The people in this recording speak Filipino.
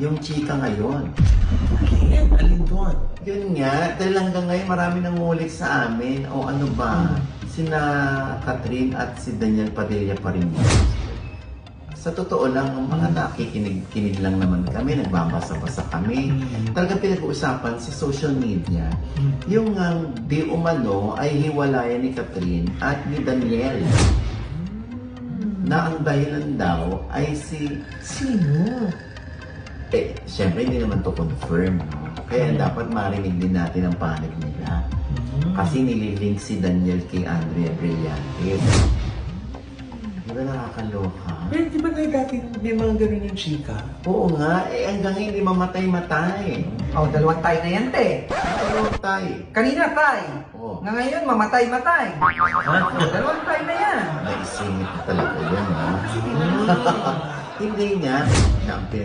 Yung chika ngayon. Alin doon? Yun nga, dahil hanggang ngayon marami nang ngulit sa amin. O ano ba, sina Catherine at si Daniel Padilla pa rin. Sa totoo lang, ang mga nakikinig lang naman kami, nagbabasa-basa kami. Talagang pinag-uusapan sa social media, yung di umano ay hiwalayan ni Catherine at ni Daniel. Na ang dahilan daw ay si... Sino? Siyempre hindi naman to confirm. No? Kaya dapat marinig din natin ang panig nila. Kasi nililink si Daniel kay Andrea Brillantes. Di ba nakakaloka? Pero di ba tayo dati may mga ganun yung chika? Oo nga, hanggang hindi mamatay-matay. Oh, dalawang tay na yan, te. Ano tayo? Kanina tay. Oo. Nga ngayon, mamatay-matay. Dalawang tay na yan. Naisingit ko talaga yun, ha? Hindi nga.